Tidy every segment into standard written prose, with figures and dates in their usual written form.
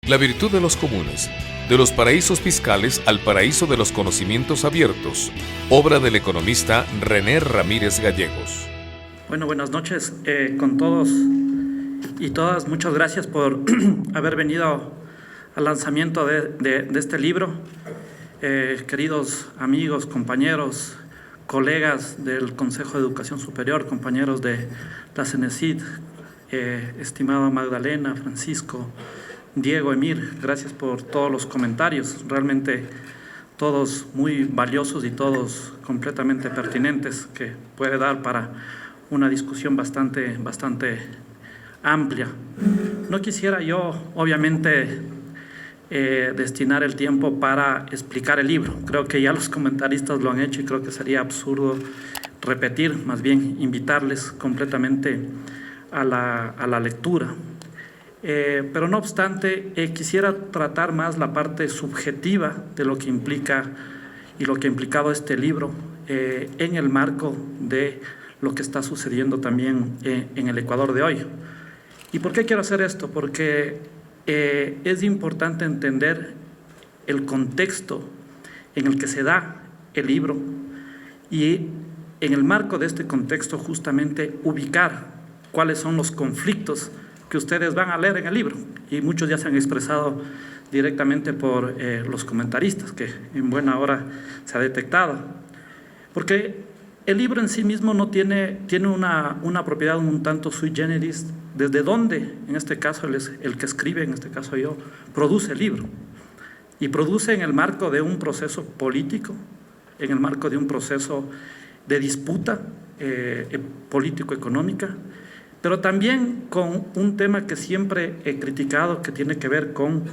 La virtud de los comunes, de los paraísos fiscales al paraíso de los conocimientos abiertos, obra del economista René Ramírez Gallegos. Bueno, buenas noches con todos y todas. Muchas gracias por haber venido al lanzamiento de este libro. Queridos amigos, compañeros, colegas del Consejo de Educación Superior, compañeros de la CENESID, estimada Magdalena, Francisco, Diego, Emir, gracias por todos los comentarios, realmente todos muy valiosos y todos completamente pertinentes, que puede dar para una discusión bastante amplia. No quisiera yo, obviamente, destinar el tiempo para explicar el libro. Creo que ya los comentaristas lo han hecho y creo que sería absurdo repetir, más bien invitarles completamente a la lectura. Pero no obstante, quisiera tratar más la parte subjetiva de lo que implica y lo que ha implicado este libro en el marco de lo que está sucediendo también en el Ecuador de hoy. ¿Y por qué quiero hacer esto? Porque es importante entender el contexto en el que se da el libro y en el marco de este contexto justamente ubicar cuáles son los conflictos que ustedes van a leer en el libro, y muchos ya se han expresado directamente por los comentaristas, que en buena hora se ha detectado, porque el libro en sí mismo no tiene una propiedad un tanto sui generis, desde donde, en este caso el que escribe, en este caso yo, produce el libro, y produce en el marco de un proceso político, en el marco de un proceso de disputa político-económica, pero también con un tema que siempre he criticado, que tiene que ver con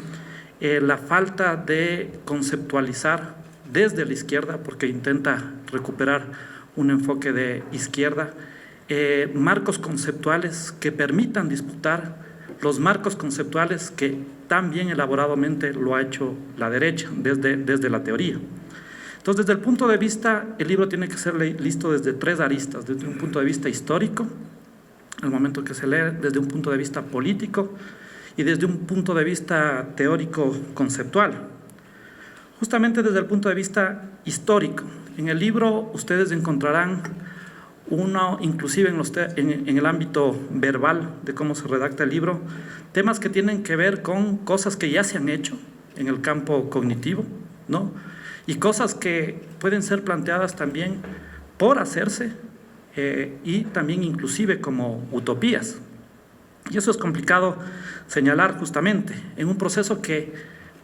la falta de conceptualizar desde la izquierda, porque intenta recuperar un enfoque de izquierda, marcos conceptuales que permitan disputar los marcos conceptuales que tan bien elaboradamente lo ha hecho la derecha desde la teoría. Entonces, desde el punto de vista, el libro tiene que ser listo desde tres aristas: desde un punto de vista histórico, el momento que se lee, desde un punto de vista político y desde un punto de vista teórico-conceptual. Justamente desde el punto de vista histórico, en el libro ustedes encontrarán inclusive en el ámbito verbal de cómo se redacta el libro, temas que tienen que ver con cosas que ya se han hecho en el campo cognitivo, ¿no? Y cosas que pueden ser planteadas también por hacerse, y también inclusive como utopías. Y eso es complicado señalar justamente en un proceso que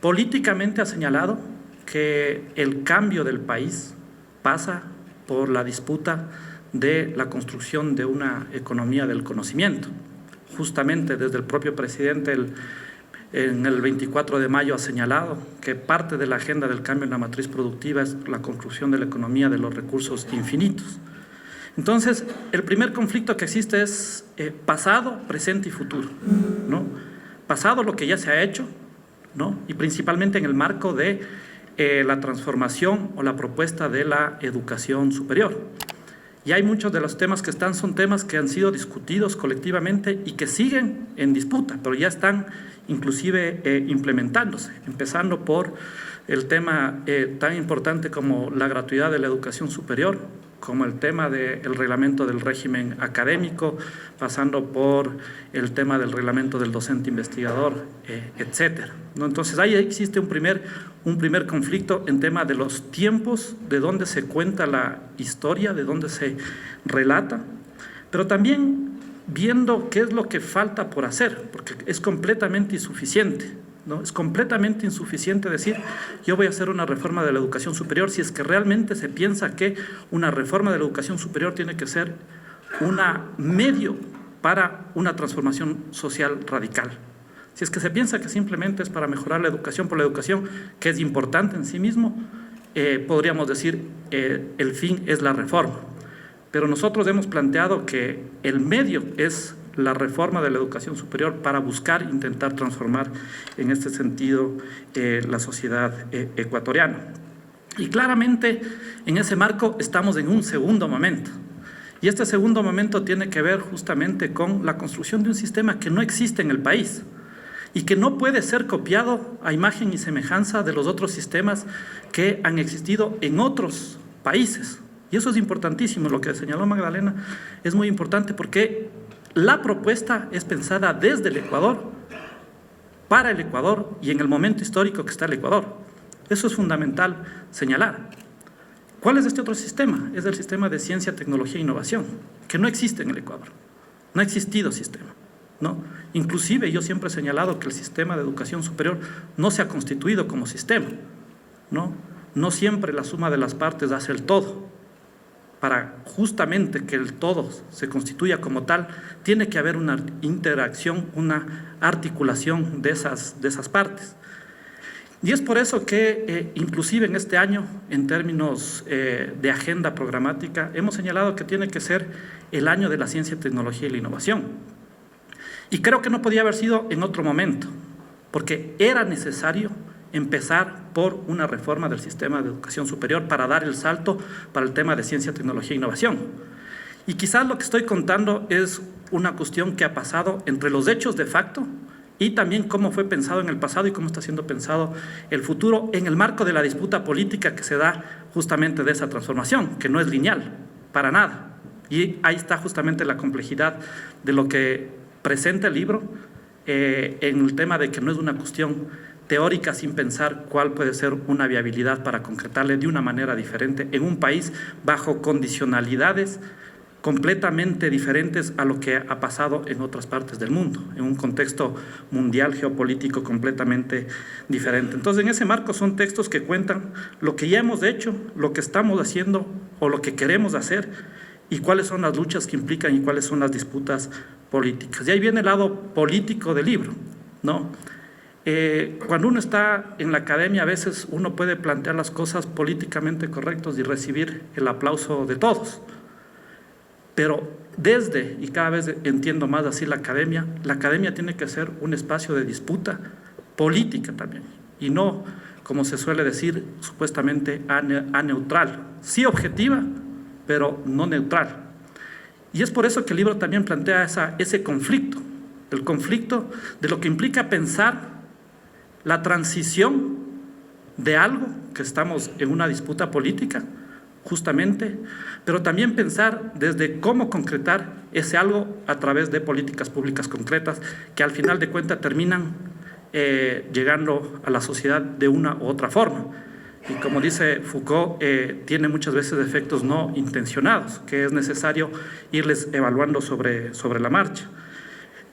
políticamente ha señalado que el cambio del país pasa por la disputa de la construcción de una economía del conocimiento. Justamente desde el propio presidente en el 24 de mayo ha señalado que parte de la agenda del cambio en la matriz productiva es la construcción de la economía de los recursos infinitos. Entonces, el primer conflicto que existe es pasado, presente y futuro, ¿no? Pasado, lo que ya se ha hecho, ¿no? Y principalmente en el marco de la transformación o la propuesta de la educación superior. Y hay muchos de los temas que son temas que han sido discutidos colectivamente y que siguen en disputa, pero ya están inclusive implementándose, empezando por el tema tan importante como la gratuidad de la educación superior, como el tema del reglamento del régimen académico, pasando por el tema del reglamento del docente investigador, etcétera, ¿no? Entonces ahí existe un primer conflicto en tema de los tiempos, de dónde se cuenta la historia, de dónde se relata, pero también viendo qué es lo que falta por hacer, porque es completamente insuficiente, ¿no? Es completamente insuficiente decir yo voy a hacer una reforma de la educación superior si es que realmente se piensa que una reforma de la educación superior tiene que ser un medio para una transformación social radical. Si es que se piensa que simplemente es para mejorar la educación por la educación, que es importante en sí mismo, podríamos decir el fin es la reforma. Pero nosotros hemos planteado que el medio es la reforma de la educación superior para buscar, intentar transformar en este sentido la sociedad ecuatoriana. Y claramente en ese marco estamos en un segundo momento. Y este segundo momento tiene que ver justamente con la construcción de un sistema que no existe en el país. y que no puede ser copiado a imagen y semejanza de los otros sistemas que han existido en otros países. Y eso es importantísimo, lo que señaló Magdalena es muy importante porque la propuesta es pensada desde el Ecuador, para el Ecuador y en el momento histórico que está el Ecuador. Eso es fundamental señalar. ¿Cuál es este otro sistema? Es el sistema de ciencia, tecnología e innovación, que no existe en el Ecuador. No ha existido sistema, ¿no? Inclusive yo siempre he señalado que el sistema de educación superior no se ha constituido como sistema, ¿no? No siempre la suma de las partes hace el todo. Para justamente que el todo se constituya como tal, tiene que haber una interacción, una articulación de esas partes. Y es por eso que inclusive en este año, en términos de agenda programática, hemos señalado que tiene que ser el año de la ciencia, tecnología y la innovación. Y creo que no podía haber sido en otro momento, porque era necesario empezar por una reforma del sistema de educación superior para dar el salto para el tema de ciencia, tecnología e innovación. Y quizás lo que estoy contando es una cuestión que ha pasado entre los hechos de facto y también cómo fue pensado en el pasado y cómo está siendo pensado el futuro en el marco de la disputa política que se da justamente de esa transformación, que no es lineal, para nada. Y ahí está justamente la complejidad de lo que presenta el libro en el tema de que no es una cuestión teórica sin pensar cuál puede ser una viabilidad para concretarle de una manera diferente en un país bajo condicionalidades completamente diferentes a lo que ha pasado en otras partes del mundo, en un contexto mundial geopolítico completamente diferente. Entonces, en ese marco son textos que cuentan lo que ya hemos hecho, lo que estamos haciendo o lo que queremos hacer y cuáles son las luchas que implican y cuáles son las disputas políticas. Y ahí viene el lado político del libro, ¿no? Cuando uno está en la academia, a veces uno puede plantear las cosas políticamente correctas y recibir el aplauso de todos. Pero desde, y cada vez entiendo más así la academia tiene que ser un espacio de disputa política también, y no, como se suele decir, supuestamente aneutral, sí objetiva, pero no neutral. Y es por eso que el libro también plantea ese conflicto, el conflicto de lo que implica pensar la transición de algo, que estamos en una disputa política, justamente, pero también pensar desde cómo concretar ese algo a través de políticas públicas concretas que al final de cuentas terminan llegando a la sociedad de una u otra forma. Y como dice Foucault, tiene muchas veces efectos no intencionados, que es necesario irles evaluando sobre la marcha.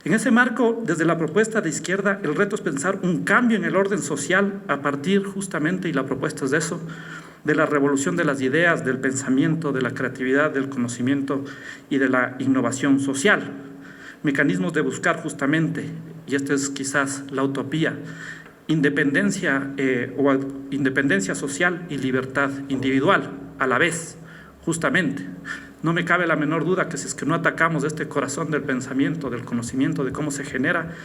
En ese marco, desde la propuesta de izquierda, el reto es pensar un cambio en el orden social a partir justamente, y la propuesta es de eso, de la revolución de las ideas, del pensamiento, de la creatividad, del conocimiento y de la innovación social. Mecanismos de buscar justamente, y esta es quizás la utopía, independencia social y libertad individual a la vez, justamente. No me cabe la menor duda que si es que no atacamos este corazón del pensamiento, del conocimiento, de cómo se genera,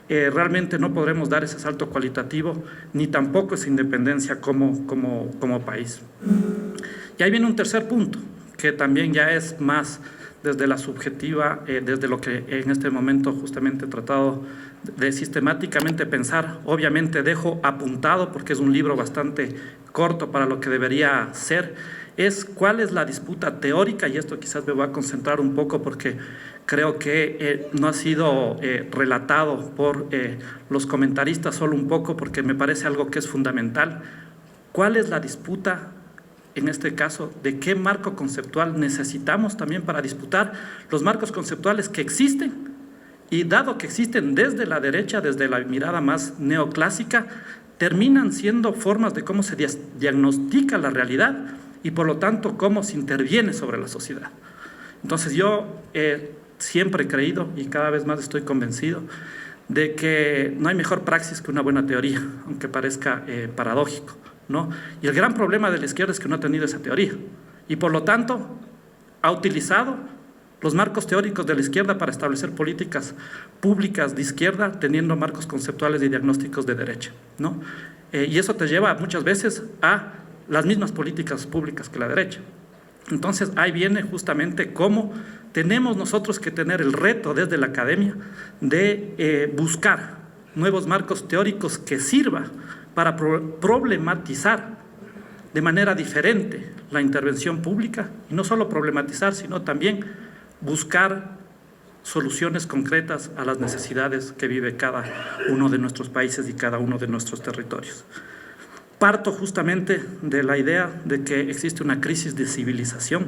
realmente no podremos dar ese salto cualitativo, ni tampoco esa independencia como país. Y ahí viene un tercer punto, que también ya es más desde la subjetiva, desde lo que en este momento justamente he tratado de sistemáticamente pensar. Obviamente dejo apuntado, porque es un libro bastante corto para lo que debería ser, es cuál es la disputa teórica, y esto quizás me voy a concentrar un poco porque creo que no ha sido relatado por los comentaristas, solo un poco, porque me parece algo que es fundamental. ¿Cuál es la disputa, en este caso, de qué marco conceptual necesitamos también para disputar los marcos conceptuales que existen? Y dado que existen desde la derecha, desde la mirada más neoclásica, terminan siendo formas de cómo se diagnostica la realidad y por lo tanto cómo se interviene sobre la sociedad. Entonces yo siempre he creído y cada vez más estoy convencido de que no hay mejor praxis que una buena teoría, aunque parezca paradójico, ¿no? Y el gran problema de la izquierda es que no ha tenido esa teoría y por lo tanto ha utilizado los marcos teóricos de la izquierda para establecer políticas públicas de izquierda teniendo marcos conceptuales y diagnósticos de derecha, ¿no? Y eso te lleva muchas veces a las mismas políticas públicas que la derecha. Entonces ahí viene justamente cómo tenemos nosotros que tener el reto desde la academia de buscar nuevos marcos teóricos que sirva para problematizar de manera diferente la intervención pública, y no solo problematizar, sino también buscar soluciones concretas a las necesidades que vive cada uno de nuestros países y cada uno de nuestros territorios. Parto justamente de la idea de que existe una crisis de civilización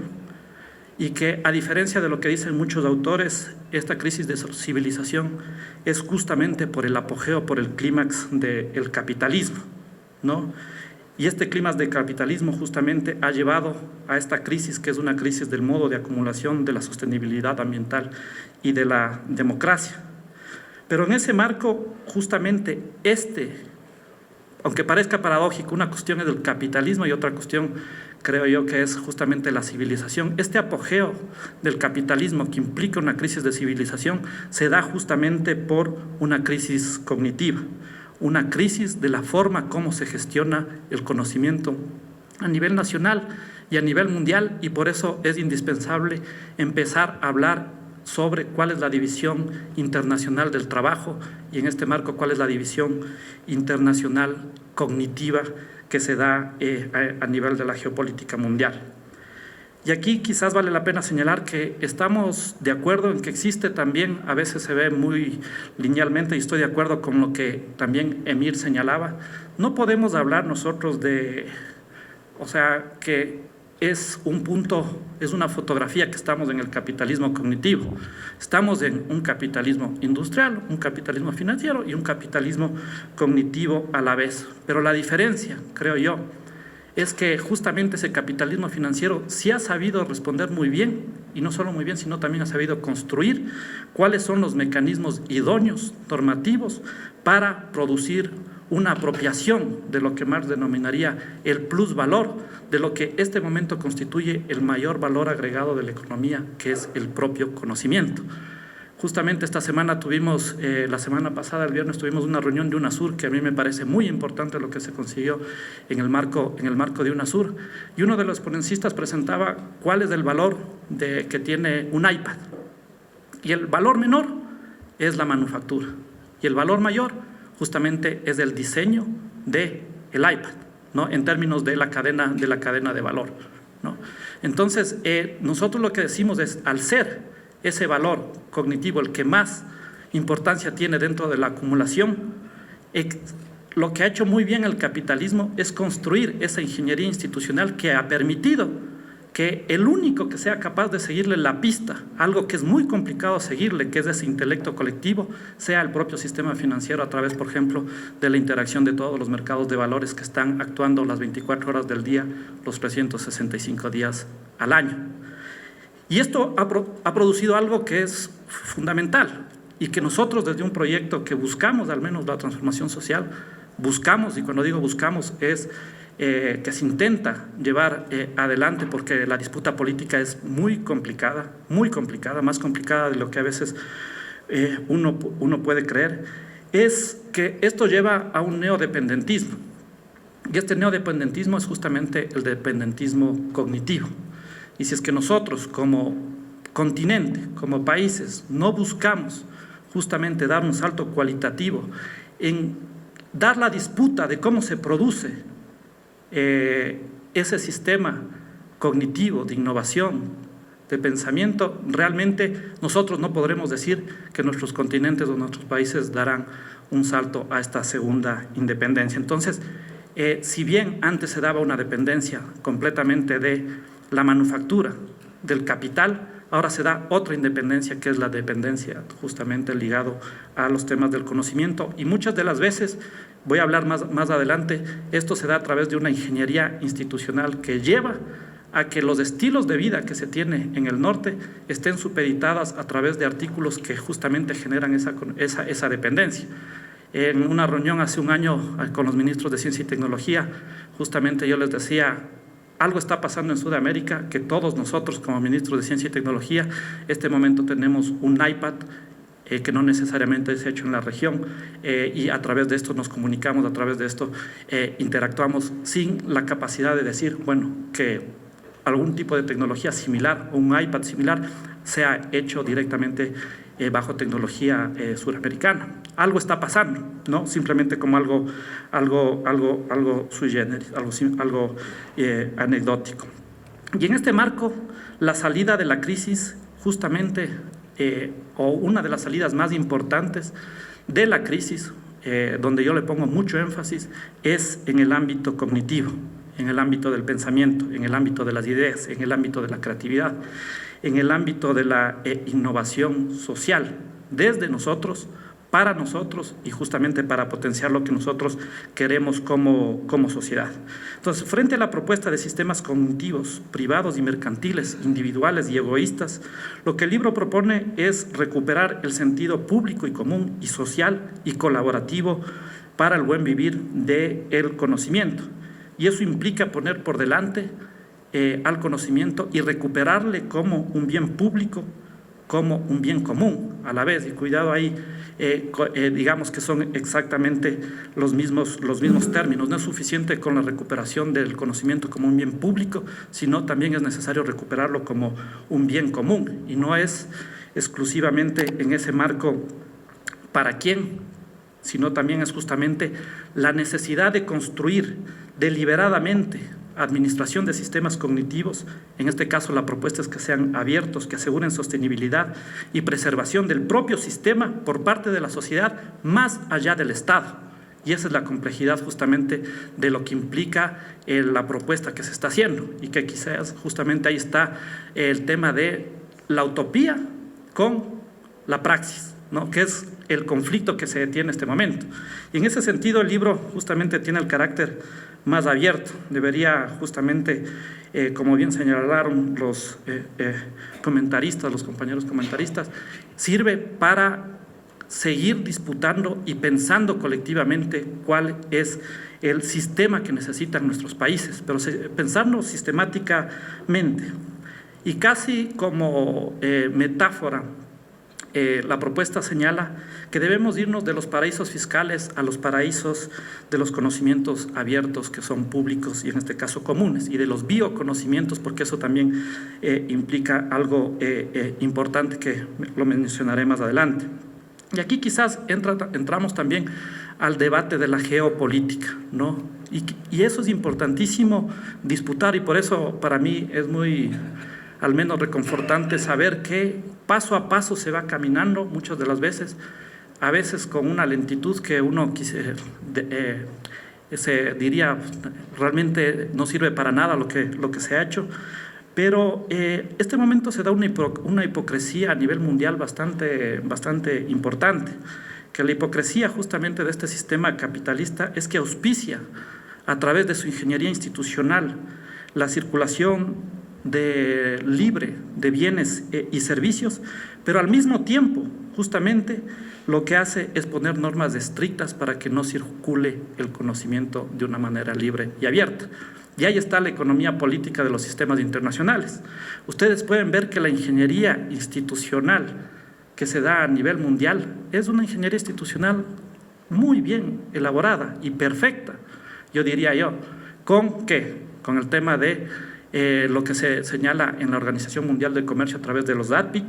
y que, a diferencia de lo que dicen muchos autores, esta crisis de civilización es justamente por el apogeo, por el clímax del capitalismo, ¿no? Y este clímax del capitalismo justamente ha llevado a esta crisis, que es una crisis del modo de acumulación, de la sostenibilidad ambiental y de la democracia. Pero en ese marco, justamente aunque parezca paradójico, una cuestión es el capitalismo y otra cuestión, creo yo, que es justamente la civilización. Este apogeo del capitalismo, que implica una crisis de civilización, se da justamente por una crisis cognitiva, una crisis de la forma como se gestiona el conocimiento a nivel nacional y a nivel mundial, y por eso es indispensable empezar a hablar sobre cuál es la división internacional del trabajo y, en este marco, cuál es la división internacional cognitiva que se da a nivel de la geopolítica mundial. Y aquí quizás vale la pena señalar que estamos de acuerdo en que existe también, a veces se ve muy linealmente, y estoy de acuerdo con lo que también Emir señalaba, no podemos hablar nosotros que es un punto, es una fotografía que estamos en el capitalismo cognitivo. Estamos en un capitalismo industrial, un capitalismo financiero y un capitalismo cognitivo a la vez. Pero la diferencia, creo yo, es que justamente ese capitalismo financiero sí ha sabido responder muy bien, y no solo muy bien, sino también ha sabido construir cuáles son los mecanismos idóneos, normativos, para producir una apropiación de lo que Marx denominaría el plusvalor, de lo que este momento constituye el mayor valor agregado de la economía, que es el propio conocimiento. Justamente esta semana tuvimos, la semana pasada, el viernes, tuvimos una reunión de UNASUR, que a mí me parece muy importante lo que se consiguió en el marco de UNASUR, y uno de los ponenciistas presentaba cuál es el valor que tiene un iPad, y el valor menor es la manufactura, y el valor mayor justamente es el diseño del iPad, ¿no? En términos de la cadena de valor, ¿no? Entonces, nosotros lo que decimos es, al ser ese valor cognitivo el que más importancia tiene dentro de la acumulación, lo que ha hecho muy bien el capitalismo es construir esa ingeniería institucional que ha permitido que el único que sea capaz de seguirle la pista, algo que es muy complicado seguirle, que es ese intelecto colectivo, sea el propio sistema financiero a través, por ejemplo, de la interacción de todos los mercados de valores que están actuando las 24 horas del día, los 365 días al año. Y esto ha producido algo que es fundamental y que nosotros, desde un proyecto que buscamos, al menos la transformación social, buscamos, y cuando digo buscamos es que se intenta llevar adelante, porque la disputa política es muy complicada, más complicada de lo que a veces uno puede creer, es que esto lleva a un neodependentismo. Y este neodependentismo es justamente el dependentismo cognitivo. Y si es que nosotros, como continente, como países, no buscamos justamente dar un salto cualitativo en dar la disputa de cómo se produce ese sistema cognitivo de innovación, de pensamiento, realmente nosotros no podremos decir que nuestros continentes o nuestros países darán un salto a esta segunda independencia. Entonces, si bien antes se daba una dependencia completamente de la manufactura, del capital, ahora se da otra independencia, que es la dependencia justamente ligado a los temas del conocimiento, y muchas de las veces, voy a hablar más adelante, esto se da a través de una ingeniería institucional que lleva a que los estilos de vida que se tiene en el norte estén supeditadas a través de artículos que justamente generan esa dependencia. En una reunión hace un año con los ministros de Ciencia y Tecnología, justamente yo les decía, algo está pasando en Sudamérica, que todos nosotros como ministros de Ciencia y Tecnología, este momento tenemos un iPad que no necesariamente es hecho en la región, y a través de esto nos comunicamos, a través de esto interactuamos, sin la capacidad de decir, bueno, que algún tipo de tecnología similar o un iPad similar sea hecho directamente bajo tecnología suramericana. Algo está pasando, ¿no? Simplemente como algo sui generis, algo anecdótico. Y en este marco, la salida de la crisis, justamente, o una de las salidas más importantes de la crisis, donde yo le pongo mucho énfasis, es en el ámbito cognitivo, en el ámbito del pensamiento, en el ámbito de las ideas, en el ámbito de la creatividad, en el ámbito de la innovación social, desde nosotros, para nosotros y justamente para potenciar lo que nosotros queremos como sociedad. Entonces, frente a la propuesta de sistemas cognitivos privados y mercantiles, individuales y egoístas, lo que el libro propone es recuperar el sentido público y común y social y colaborativo para el buen vivir del conocimiento. Y eso implica poner por delante al conocimiento y recuperarle como un bien público, como un bien común a la vez. Y cuidado ahí, digamos que son exactamente los mismos términos. No es suficiente con la recuperación del conocimiento como un bien público, sino también es necesario recuperarlo como un bien común. Y no es exclusivamente en ese marco para quién, sino también es justamente la necesidad de construir deliberadamente administración de sistemas cognitivos. En este caso, la propuesta es que sean abiertos, que aseguren sostenibilidad y preservación del propio sistema por parte de la sociedad, más allá del Estado. Y esa es la complejidad justamente de lo que implica la propuesta que se está haciendo, y que quizás justamente ahí está el tema de la utopía con la praxis, ¿no? Que es el conflicto que se tiene en este momento. Y en ese sentido, el libro justamente tiene el carácter más abierto. Debería justamente, como bien señalaron los comentaristas, los compañeros comentaristas, sirve para seguir disputando y pensando colectivamente cuál es el sistema que necesitan nuestros países, pero pensarlo sistemáticamente. Y casi como metáfora, la propuesta señala que debemos irnos de los paraísos fiscales a los paraísos de los conocimientos abiertos, que son públicos y en este caso comunes, y de los bioconocimientos, porque eso también implica algo importante que lo mencionaré más adelante. Y aquí quizás entramos también al debate de la geopolítica, ¿no? Y eso es importantísimo disputar, y por eso para mí es muy, al menos, reconfortante saber que paso a paso se va caminando, muchas de las veces, a veces con una lentitud que uno se diría realmente no sirve para nada lo que se ha hecho, pero este momento se da una hipocresía a nivel mundial bastante importante, que la hipocresía justamente de este sistema capitalista es que auspicia a través de su ingeniería institucional la circulación libre de bienes y servicios, pero al mismo tiempo justamente lo que hace es poner normas estrictas para que no circule el conocimiento de una manera libre y abierta. Y ahí está la economía política de los sistemas internacionales. Ustedes pueden ver que la ingeniería institucional que se da a nivel mundial es una ingeniería institucional muy bien elaborada y perfecta, yo diría yo. ¿Con qué? Con el tema de lo que se señala en la Organización Mundial del Comercio a través de los ADPIC,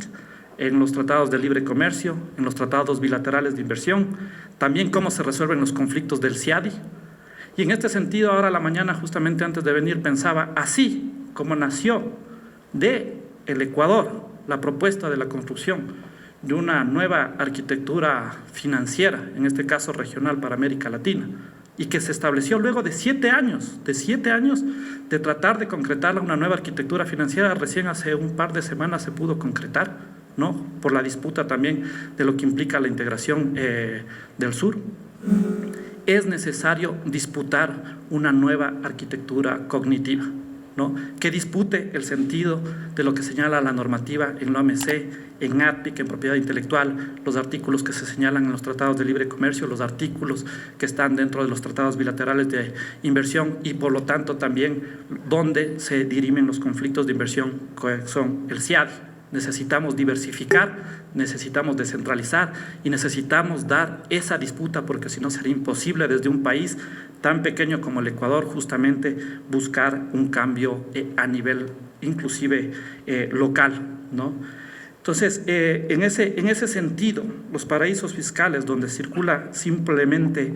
en los tratados de libre comercio, en los tratados bilaterales de inversión, también cómo se resuelven los conflictos del CIADI. Y en este sentido, ahora a la mañana, justamente antes de venir, pensaba, así como nació del Ecuador la propuesta de la construcción de una nueva arquitectura financiera, en este caso regional para América Latina, y que se estableció luego de 7 años de tratar de concretar una nueva arquitectura financiera. Recién hace un par de semanas se pudo concretar, ¿no? Por la disputa también de lo que implica la integración del sur. Es necesario disputar una nueva arquitectura cognitiva, ¿no? Que dispute el sentido de lo que señala la normativa en la OMC, en ADPIC, en propiedad intelectual, los artículos que se señalan en los tratados de libre comercio, los artículos que están dentro de los tratados bilaterales de inversión, y por lo tanto también donde se dirimen los conflictos de inversión, que son el CIADI. Necesitamos diversificar, necesitamos descentralizar y necesitamos dar esa disputa, porque si no sería imposible desde un país tan pequeño como el Ecuador justamente buscar un cambio a nivel inclusive local, ¿no? Entonces, en ese sentido, los paraísos fiscales donde circula simplemente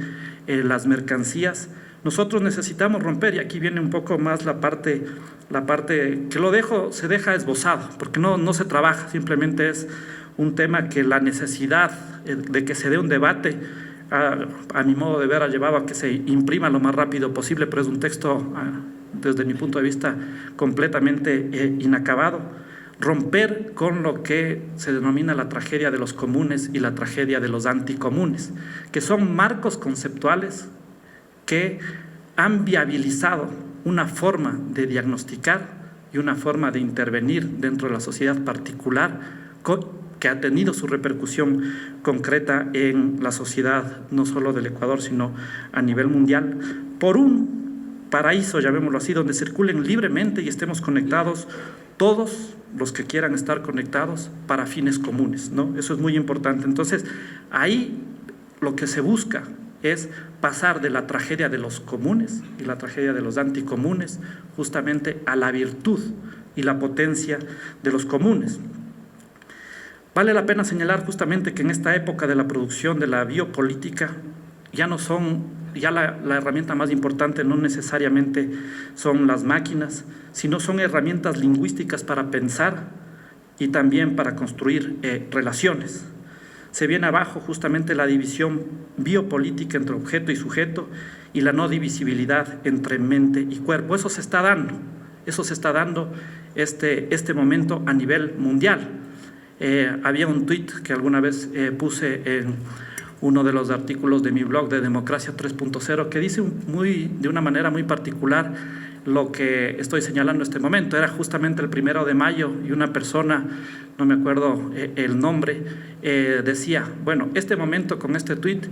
las mercancías, nosotros necesitamos romper, y aquí viene un poco más la parte que se deja esbozado, porque no se trabaja, simplemente es un tema que la necesidad de que se dé un debate, a mi modo de ver, ha llevado a que se imprima lo más rápido posible, pero es un texto, desde mi punto de vista, completamente inacabado. Romper con lo que se denomina la tragedia de los comunes y la tragedia de los anticomunes, que son marcos conceptuales que han viabilizado una forma de diagnosticar y una forma de intervenir dentro de la sociedad particular que ha tenido su repercusión concreta en la sociedad, no solo del Ecuador, sino a nivel mundial, por un paraíso, llamémoslo así, donde circulen libremente y estemos conectados todos los que quieran estar conectados para fines comunes, ¿no? Eso es muy importante. Entonces, ahí lo que se busca es pasar de la tragedia de los comunes y la tragedia de los anticomunes justamente a la virtud y la potencia de los comunes. Vale la pena señalar justamente que en esta época de la producción de la biopolítica ya la herramienta más importante no necesariamente son las máquinas, sino son herramientas lingüísticas para pensar y también para construir relaciones. Se viene abajo justamente la división biopolítica entre objeto y sujeto y la no divisibilidad entre mente y cuerpo. Eso se está dando este momento a nivel mundial. Había un tuit que alguna vez puse en uno de los artículos de mi blog de Democracia 3.0 que dice de una manera muy particular lo que estoy señalando en este momento. Era justamente el 1 de mayo y una persona, no me acuerdo el nombre, decía, bueno, este momento con este tuit,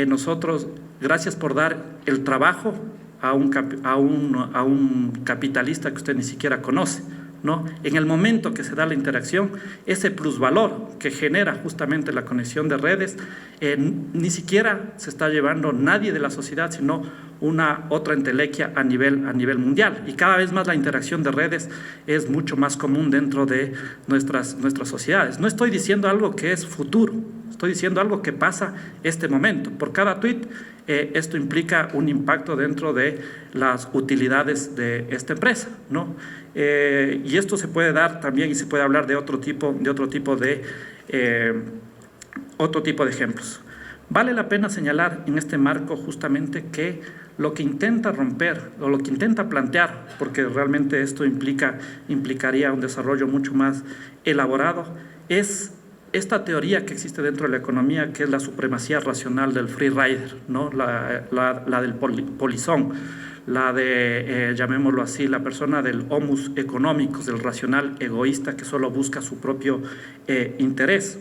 nosotros, gracias por dar el trabajo a un capitalista que usted ni siquiera conoce, ¿no? En el momento que se da la interacción, ese plusvalor que genera justamente la conexión de redes, ni siquiera se está llevando nadie de la sociedad, sino otra entelequia a nivel mundial. Y cada vez más la interacción de redes es mucho más común dentro de nuestras sociedades. No estoy diciendo algo que es futuro, estoy diciendo algo que pasa este momento. Por cada tweet, esto implica un impacto dentro de las utilidades de esta empresa, ¿no? Y esto se puede dar también y se puede hablar de otro tipo de ejemplos. Vale la pena señalar en este marco justamente que lo que intenta romper o lo que intenta plantear, porque realmente esto implicaría un desarrollo mucho más elaborado, es esta teoría que existe dentro de la economía, que es la supremacía racional del free rider, ¿no? la del polizón, la de, llamémoslo así, la persona del homus economicus, del racional egoísta que solo busca su propio interés.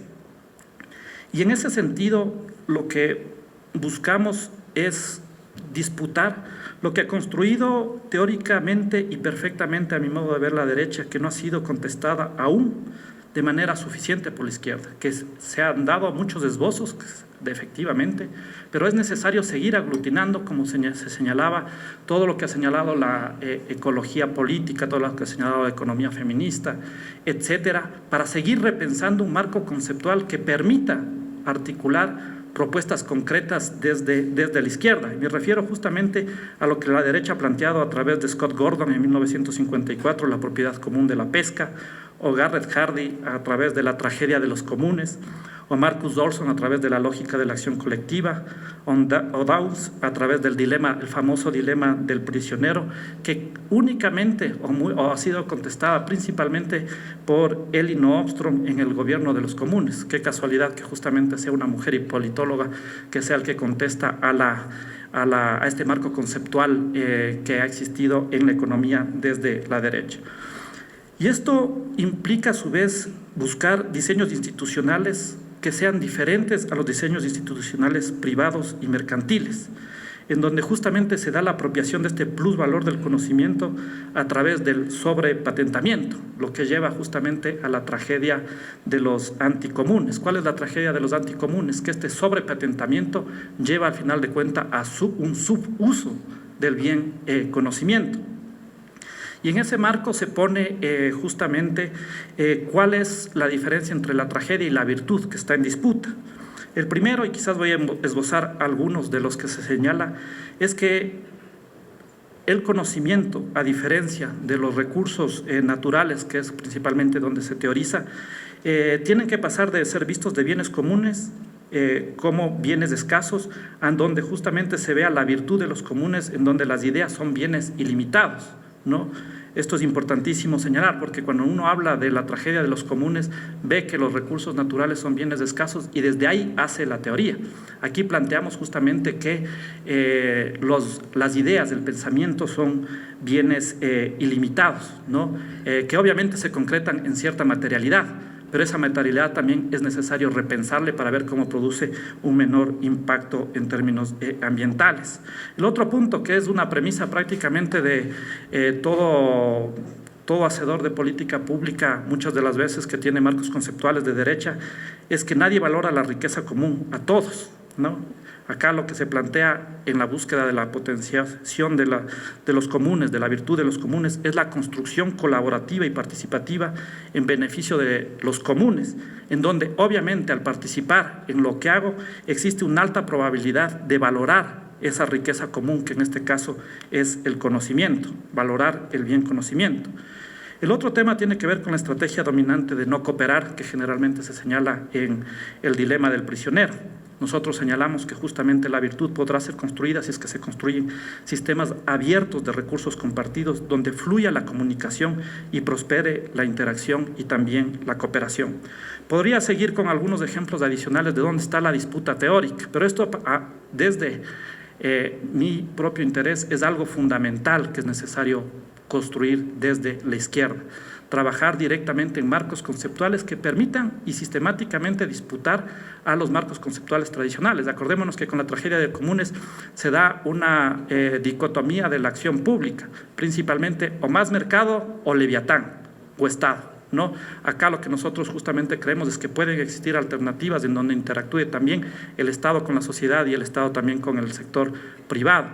Y en ese sentido, lo que buscamos es disputar lo que ha construido teóricamente y perfectamente, a mi modo de ver, la derecha, que no ha sido contestada aún de manera suficiente por la izquierda, que se han dado muchos esbozos, efectivamente, pero es necesario seguir aglutinando, como se señalaba, todo lo que ha señalado la ecología política, todo lo que ha señalado la economía feminista, etcétera, para seguir repensando un marco conceptual que permita articular propuestas concretas desde la izquierda. Y me refiero justamente a lo que la derecha ha planteado a través de Scott Gordon en 1954, la propiedad común de la pesca, o Garrett Hardy a través de la tragedia de los comunes, o Marcus Dawson a través de la lógica de la acción colectiva, o Dawes a través del dilema, el famoso dilema del prisionero, que únicamente o ha sido contestada principalmente por Elinor Ostrom en el gobierno de los comunes. Qué casualidad que justamente sea una mujer y politóloga que sea el que contesta a este marco conceptual que ha existido en la economía desde la derecha. Y esto implica a su vez buscar diseños institucionales que sean diferentes a los diseños institucionales privados y mercantiles, en donde justamente se da la apropiación de este plusvalor del conocimiento a través del sobrepatentamiento, lo que lleva justamente a la tragedia de los anticomunes. ¿Cuál es la tragedia de los anticomunes? Que este sobrepatentamiento lleva al final de cuentas a un subuso del bien conocimiento. Y en ese marco se pone justamente cuál es la diferencia entre la tragedia y la virtud que está en disputa. El primero, y quizás voy a esbozar algunos de los que se señala, es que el conocimiento, a diferencia de los recursos naturales, que es principalmente donde se teoriza, tienen que pasar de ser vistos de bienes comunes como bienes escasos, en donde justamente se vea la virtud de los comunes, en donde las ideas son bienes ilimitados, ¿no? Esto es importantísimo señalar, porque cuando uno habla de la tragedia de los comunes, ve que los recursos naturales son bienes escasos y desde ahí hace la teoría. Aquí planteamos justamente que las ideas del pensamiento son bienes ilimitados, ¿no? Que obviamente se concretan en cierta materialidad, pero esa materialidad también es necesario repensarle para ver cómo produce un menor impacto en términos ambientales. El otro punto, que es una premisa prácticamente de todo hacedor de política pública, muchas de las veces que tiene marcos conceptuales de derecha, es que nadie valora la riqueza común a todos, ¿no? Acá lo que se plantea en la búsqueda de la potenciación de los comunes, de la virtud de los comunes, es la construcción colaborativa y participativa en beneficio de los comunes, en donde obviamente al participar en lo que hago existe una alta probabilidad de valorar esa riqueza común, que en este caso es el conocimiento, valorar el bien conocimiento. El otro tema tiene que ver con la estrategia dominante de no cooperar, que generalmente se señala en el dilema del prisionero. Nosotros señalamos que justamente la virtud podrá ser construida si es que se construyen sistemas abiertos de recursos compartidos donde fluya la comunicación y prospere la interacción y también la cooperación. Podría seguir con algunos ejemplos adicionales de dónde está la disputa teórica, pero esto desde mi propio interés es algo fundamental que es necesario construir desde la izquierda. Trabajar directamente en marcos conceptuales que permitan y sistemáticamente disputar a los marcos conceptuales tradicionales. Acordémonos que con la tragedia de comunes se da una dicotomía de la acción pública, principalmente o más mercado o leviatán o Estado, ¿no? Acá lo que nosotros justamente creemos es que pueden existir alternativas en donde interactúe también el Estado con la sociedad y el Estado también con el sector privado.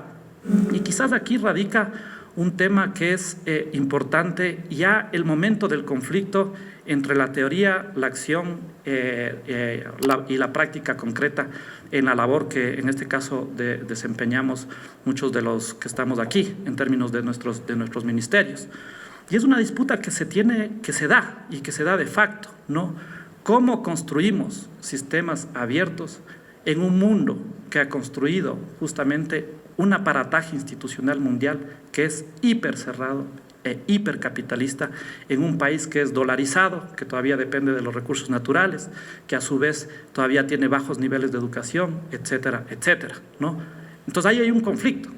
Y quizás aquí radica un tema que es importante, ya el momento del conflicto entre la teoría, la acción y la práctica concreta en la labor que en este caso desempeñamos muchos de los que estamos aquí en términos de nuestros ministerios. Y es una disputa que se da y que se da de facto, ¿no? ¿Cómo construimos sistemas abiertos en un mundo que ha construido justamente un aparataje institucional mundial que es hiper cerrado e hipercapitalista, en un país que es dolarizado, que todavía depende de los recursos naturales, que a su vez todavía tiene bajos niveles de educación, etcétera, etcétera, ¿no? Entonces ahí hay un conflicto.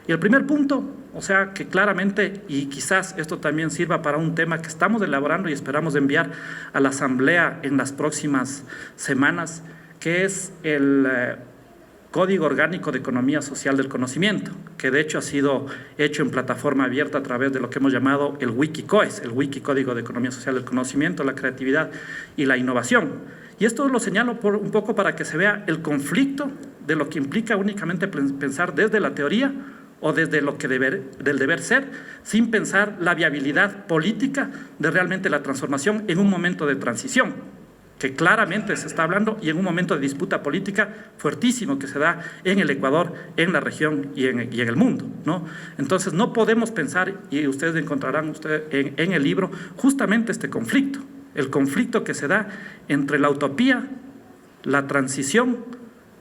Y el primer punto, o sea, que claramente, y quizás esto también sirva para un tema que estamos elaborando y esperamos enviar a la Asamblea en las próximas semanas, que es el Código Orgánico de Economía Social del Conocimiento, que de hecho ha sido hecho en plataforma abierta a través de lo que hemos llamado el Wikicoes, el Wiki Código de Economía Social del Conocimiento, la creatividad y la innovación. Y esto lo señalo un poco para que se vea el conflicto de lo que implica únicamente pensar desde la teoría o desde lo que del deber ser, sin pensar la viabilidad política de realmente la transformación en un momento de transición, que claramente se está hablando, y en un momento de disputa política fuertísimo que se da en el Ecuador, en la región y en el mundo, ¿no? Entonces no podemos pensar, y ustedes encontrarán en el libro justamente este conflicto, el conflicto que se da entre la utopía, la transición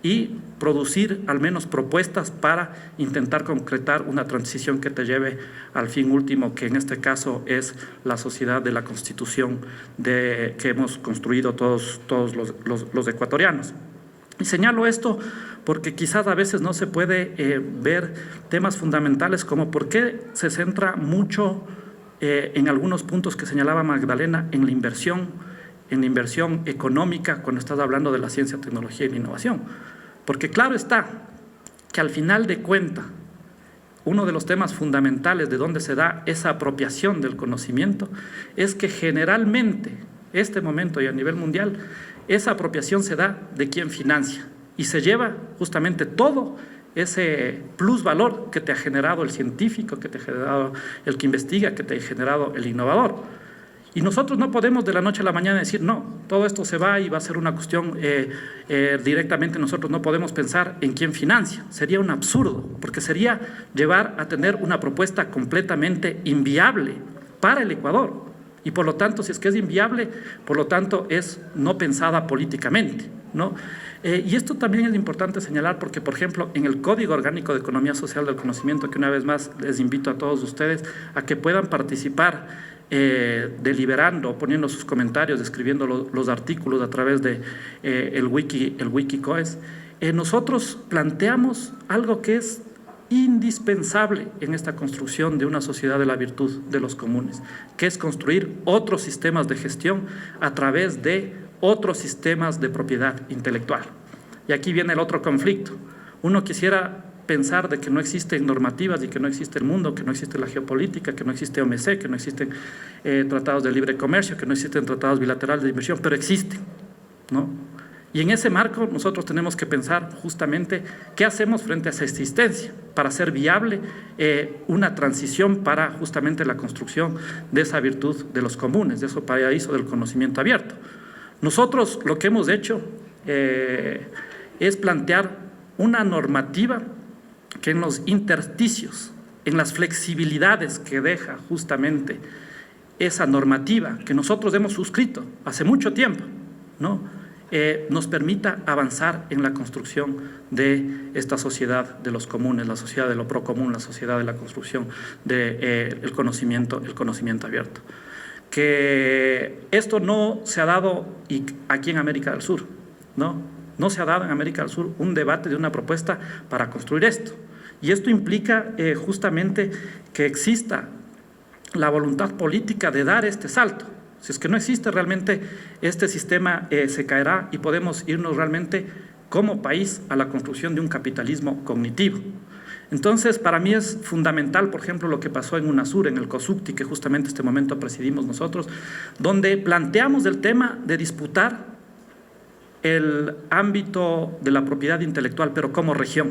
y producir al menos propuestas para intentar concretar una transición que te lleve al fin último, que en este caso es la sociedad de la Constitución que hemos construido todos los ecuatorianos. Y señalo esto porque quizás a veces no se puede ver temas fundamentales como por qué se centra mucho en algunos puntos que señalaba Magdalena en la inversión económica cuando estás hablando de la ciencia, tecnología y la innovación. Porque claro está que al final de cuentas, uno de los temas fundamentales de donde se da esa apropiación del conocimiento es que generalmente, este momento y a nivel mundial, esa apropiación se da de quien financia y se lleva justamente todo ese plusvalor que te ha generado el científico, que te ha generado el que investiga, que te ha generado el innovador. Y nosotros no podemos de la noche a la mañana decir, no, todo esto se va y va a ser una cuestión directamente. Nosotros no podemos pensar en quién financia. Sería un absurdo, porque sería llevar a tener una propuesta completamente inviable para el Ecuador. Y por lo tanto, si es que es inviable, por lo tanto es no pensada políticamente, ¿no? Y esto también es importante señalar porque, por ejemplo, en el Código Orgánico de Economía Social del Conocimiento, que una vez más les invito a todos ustedes a que puedan participar deliberando, poniendo sus comentarios, escribiendo los artículos a través de el Wikicoes, nosotros planteamos algo que es indispensable en esta construcción de una sociedad de la virtud de los comunes, que es construir otros sistemas de gestión a través de otros sistemas de propiedad intelectual. Y aquí viene el otro conflicto. Uno quisiera pensar de que no existen normativas y que no existe el mundo, que no existe la geopolítica, que no existe OMC, que no existen tratados de libre comercio, que no existen tratados bilaterales de inversión, pero existen, ¿no? Y en ese marco nosotros tenemos que pensar justamente qué hacemos frente a esa existencia para hacer viable una transición para justamente la construcción de esa virtud de los comunes, de ese paraíso del conocimiento abierto. Nosotros lo que hemos hecho es plantear una normativa que en los intersticios, en las flexibilidades que deja justamente esa normativa que nosotros hemos suscrito hace mucho tiempo, ¿no? Nos permita avanzar en la construcción de esta sociedad de los comunes, la sociedad de lo procomún, la sociedad de la construcción del conocimiento abierto. Que esto no se ha dado aquí en América del Sur, ¿no? No se ha dado en América del Sur un debate de una propuesta para construir esto. Y esto implica justamente que exista la voluntad política de dar este salto. Si es que no existe realmente, este sistema se caerá y podemos irnos realmente como país a la construcción de un capitalismo cognitivo. Entonces, para mí es fundamental, por ejemplo, lo que pasó en UNASUR, en el COSUCTI, que justamente este momento presidimos nosotros, donde planteamos el tema de disputar el ámbito de la propiedad intelectual, pero como región.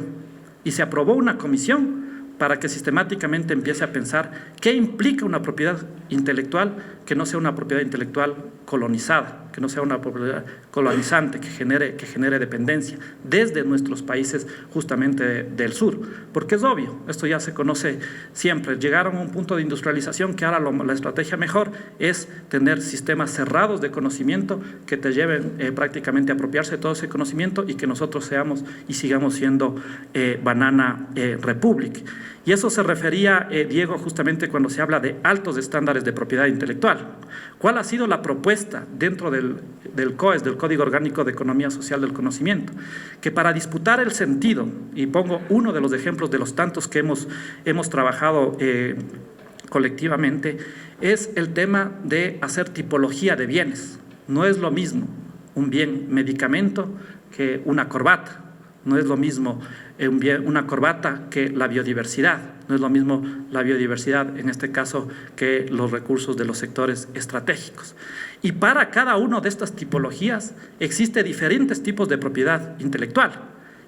Y se aprobó una comisión para que sistemáticamente empiece a pensar qué implica una propiedad intelectual que no sea una propiedad intelectual colonizada, que no sea una propiedad colonizante, que genere dependencia desde nuestros países justamente del sur. Porque es obvio, esto ya se conoce siempre, llegaron a un punto de industrialización que ahora la estrategia mejor es tener sistemas cerrados de conocimiento que te lleven prácticamente a apropiarse de todo ese conocimiento y que nosotros seamos y sigamos siendo Banana Republic. Y eso se refería, Diego, justamente cuando se habla de altos estándares de propiedad intelectual. ¿Cuál ha sido la propuesta dentro del COES, del Código Orgánico de Economía Social del Conocimiento? Que para disputar el sentido, y pongo uno de los ejemplos de los tantos que hemos trabajado colectivamente, es el tema de hacer tipología de bienes. No es lo mismo un bien medicamento que una corbata. No es lo mismo una corbata que la biodiversidad, no es lo mismo la biodiversidad en este caso que los recursos de los sectores estratégicos. Y para cada una de estas tipologías existen diferentes tipos de propiedad intelectual.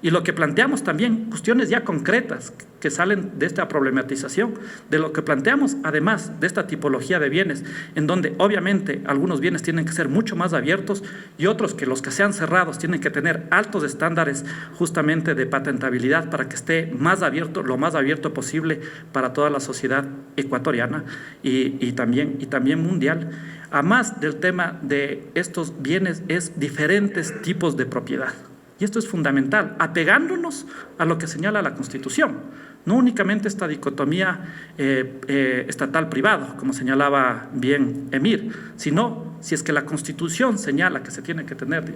Y lo que planteamos también, cuestiones ya concretas que salen de esta problematización, de lo que planteamos además de esta tipología de bienes, en donde obviamente algunos bienes tienen que ser mucho más abiertos y otros que los que sean cerrados tienen que tener altos estándares justamente de patentabilidad para que esté más abierto, lo más abierto posible para toda la sociedad ecuatoriana y también mundial. Además del tema de estos bienes es diferentes tipos de propiedad. Y esto es fundamental, apegándonos a lo que señala la Constitución, no únicamente esta dicotomía estatal-privado, como señalaba bien Emir, sino si es que la Constitución señala que se tiene que tener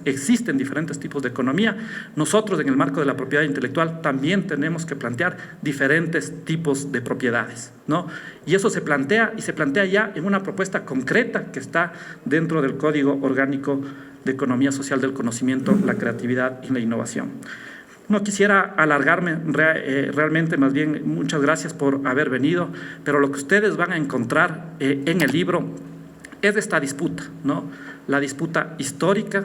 existen diferentes tipos de economía, nosotros en el marco de la propiedad intelectual también tenemos que plantear diferentes tipos de propiedades, ¿no? Y eso se plantea ya en una propuesta concreta que está dentro del Código Orgánico de Economía Social del Conocimiento, la creatividad y la innovación. No quisiera alargarme realmente, más bien muchas gracias por haber venido, pero lo que ustedes van a encontrar en el libro es esta disputa, ¿no? La disputa histórica,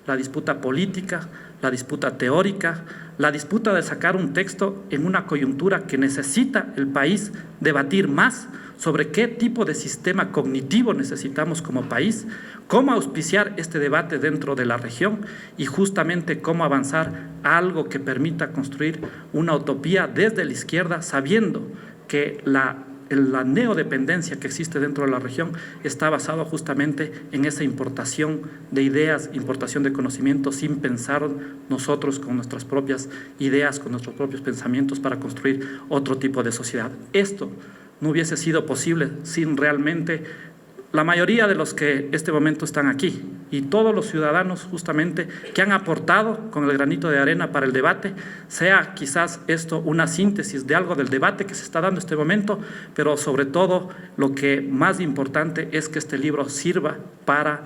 la disputa política, la disputa teórica, la disputa de sacar un texto en una coyuntura que necesita el país debatir más sobre qué tipo de sistema cognitivo necesitamos como país, cómo auspiciar este debate dentro de la región y justamente cómo avanzar a algo que permita construir una utopía desde la izquierda, sabiendo que la neodependencia que existe dentro de la región está basada justamente en esa importación de ideas, importación de conocimientos, sin pensar nosotros con nuestras propias ideas, con nuestros propios pensamientos para construir otro tipo de sociedad. Esto no hubiese sido posible sin realmente la mayoría de los que este momento están aquí y todos los ciudadanos justamente que han aportado con el granito de arena para el debate, sea quizás esto una síntesis de algo del debate que se está dando en este momento, pero sobre todo lo que más importante es que este libro sirva para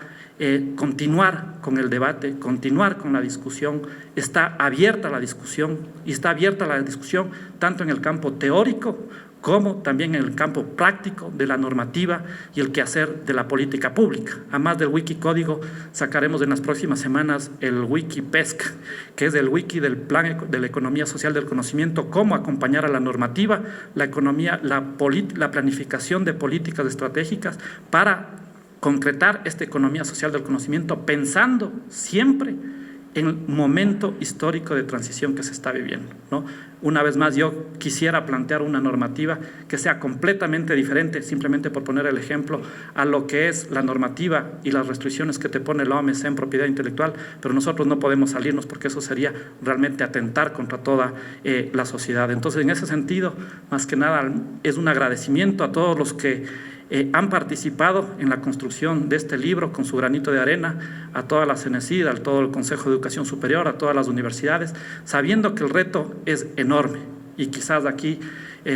continuar con el debate, continuar con la discusión. Está abierta la discusión y está abierta la discusión tanto en el campo teórico como también en el campo práctico de la normativa y el quehacer de la política pública. Además del Wikicódigo, sacaremos en las próximas semanas el Wikipesc, que es el wiki del plan de la economía social del conocimiento, cómo acompañar a la normativa, la economía, la planificación de políticas estratégicas para concretar esta economía social del conocimiento, pensando siempre en el momento histórico de transición que se está viviendo, ¿no? Una vez más, yo quisiera plantear una normativa que sea completamente diferente, simplemente por poner el ejemplo, a lo que es la normativa y las restricciones que te pone la OMC en propiedad intelectual, pero nosotros no podemos salirnos porque eso sería realmente atentar contra toda la sociedad. Entonces, en ese sentido, más que nada, es un agradecimiento a todos los que han participado en la construcción de este libro con su granito de arena, a toda la CENESID, a todo el Consejo de Educación Superior, a todas las universidades, sabiendo que el reto es enorme y quizás aquí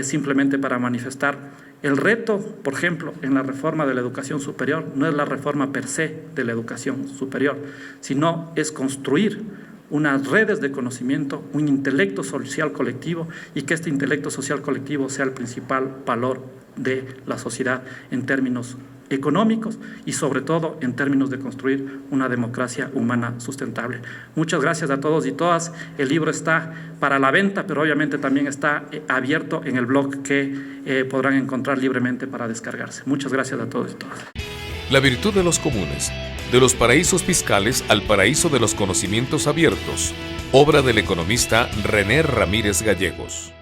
simplemente para manifestar el reto, por ejemplo, en la reforma de la educación superior, no es la reforma per se de la educación superior, sino es construir unas redes de conocimiento, un intelecto social colectivo y que este intelecto social colectivo sea el principal valor de la sociedad en términos económicos y sobre todo en términos de construir una democracia humana sustentable. Muchas gracias a todos y todas. El libro está para la venta, pero obviamente también está abierto en el blog que podrán encontrar libremente para descargarse. Muchas gracias a todos y todas. La virtud de los comunes, de los paraísos fiscales al paraíso de los conocimientos abiertos, obra del economista René Ramírez Gallegos.